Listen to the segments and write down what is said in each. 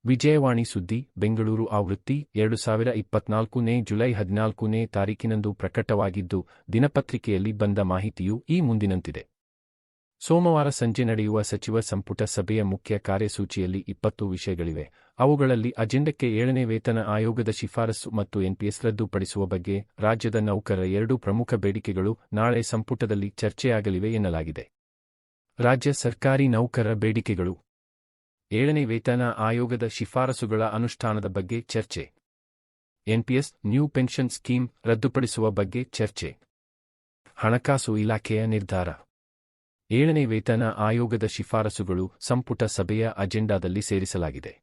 ವಿಜಯವಾಣಿ ಸುದ್ದಿ ಬೆಂಗಳೂರು ಆವೃತ್ತಿ 2024 ಜುಲೈ 14ನೇ ತಾರೀಖಿನಂದು ಪ್ರಕಟವಾಗಿದ್ದು, ದಿನಪತ್ರಿಕೆಯಲ್ಲಿ ಬಂದ ಮಾಹಿತಿಯು ಈ ಮುಂದಿನಂತಿದೆ. ಸೋಮವಾರ ಸಂಜೆ ನಡೆಯುವ ಸಚಿವ ಸಂಪುಟ ಸಭೆಯ ಮುಖ್ಯ ಕಾರ್ಯಸೂಚಿಯಲ್ಲಿ 20 ವಿಷಯಗಳಿವೆ. ಅವುಗಳಲ್ಲಿ ಅಜೆಂಡಕ್ಕೆ 7ನೇ ವೇತನ ಆಯೋಗದ ಶಿಫಾರಸು ಮತ್ತು ಎನ್ಪಿಎಸ್ ರದ್ದುಪಡಿಸುವ ಬಗ್ಗೆ ರಾಜ್ಯದ ನೌಕರರ 2 ಪ್ರಮುಖ ಬೇಡಿಕೆಗಳು ನಾಳೆ ಸಂಪುಟದಲ್ಲಿ ಚರ್ಚೆಯಾಗಲಿವೆ ಎನ್ನಲಾಗಿದೆ. ರಾಜ್ಯ ಸರ್ಕಾರಿ ನೌಕರರ ಬೇಡಿಕೆಗಳು: 7ನೇ ವೇತನ ಆಯೋಗದ ಶಿಫಾರಸುಗಳ ಅನುಷ್ಠಾನದ ಬಗ್ಗೆ ಚರ್ಚೆ. ಎನ್ಪಿಎಸ್ ನ್ಯೂ ಪೆನ್ಷನ್ ಸ್ಕೀಮ್ ರದ್ದುಪಡಿಸುವ ಬಗ್ಗೆ ಚರ್ಚೆ. ಹಣಕಾಸು ಇಲಾಖೆಯ ನಿರ್ಧಾರ. 7ನೇ ವೇತನ ಆಯೋಗದ ಶಿಫಾರಸುಗಳು ಸಂಪುಟ ಸಭೆಯ ಅಜೆಂಡಾದಲ್ಲಿ ಸೇರಿಸಲಾಗಿದೆ.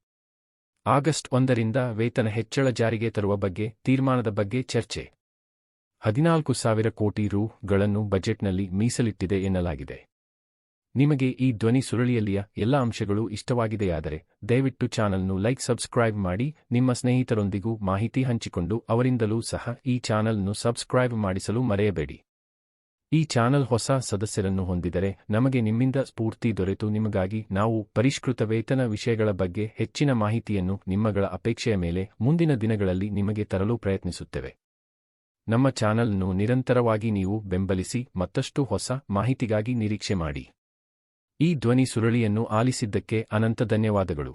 ಆಗಸ್ಟ್ 1ರಿಂದ ವೇತನ ಹೆಚ್ಚಳ ಜಾರಿಗೆ ತರುವ ಬಗ್ಗೆ ತೀರ್ಮಾನದ ಬಗ್ಗೆ ಚರ್ಚೆ. 14,000 ಕೋಟಿ ರೂ.ಗಳನ್ನು ಬಜೆಟ್ನಲ್ಲಿ ಮೀಸಲಿಟ್ಟಿದೆ ಎನ್ನಲಾಗಿದೆ. ನಿಮಗೆ ಈ ಧ್ವನಿ ಸುರುಳಿಯಲ್ಲಿಯ ಎಲ್ಲ ಅಂಶಗಳು ಇಷ್ಟವಾಗಿದೆಯಾದರೆ ದಯವಿಟ್ಟು ಚಾನಲ್ను ಲೈಕ್ ಸಬ್ಸ್ಕ್ರೈಬ್ ಮಾಡಿ, ನಿಮ್ಮ ಸ್ನೇಹಿತರೊಂದಿಗೂ ಮಾಹಿತಿ ಹಂಚಿಕೊಂಡು ಅವರಿಂದಲೂ ಸಹ ಈ ಚಾನಲ್ను ಸಬ್ಸ್ಕ್ರೈಬ್ ಮಾಡಿಸಲು ಮರೆಯಬೇಡಿ. ಈ ಚಾನಲ್ ಹೊಸ ಸದಸ್ಯರನ್ನು ಹೊಂದಿದರೆ ನಮಗೆ ನಿಮ್ಮಿಂದ ಸ್ಫೂರ್ತಿ ದೊರೆತು ನಿಮಗಾಗಿ ನಾವು ಪರಿಷ್ಕೃತ ವೇತನ ವಿಷಯಗಳ ಬಗ್ಗೆ ಹೆಚ್ಚಿನ ಮಾಹಿತಿಯನ್ನು ನಿಮ್ಮಗಳ ಅಪೇಕ್ಷೆಯ ಮೇಲೆ ಮುಂದಿನ ದಿನಗಳಲ್ಲಿ ನಿಮಗೆ ತರಲು ಪ್ರಯತ್ನಿಸುತ್ತೇವೆ. ನಮ್ಮ ಚಾನಲ್ను ನಿರಂತರವಾಗಿ ನೀವು ಬೆಂಬಲಿಸಿ ಮತ್ತಷ್ಟು ಹೊಸ ಮಾಹಿತಿಗಾಗಿ ನಿರೀಕ್ಷೆ ಮಾಡಿ. ಈ ಧ್ವನಿ ಸುರುಳಿಯನ್ನು ಆಲಿಸಿದ್ದಕ್ಕೆ ಅನಂತ ಧನ್ಯವಾದಗಳು.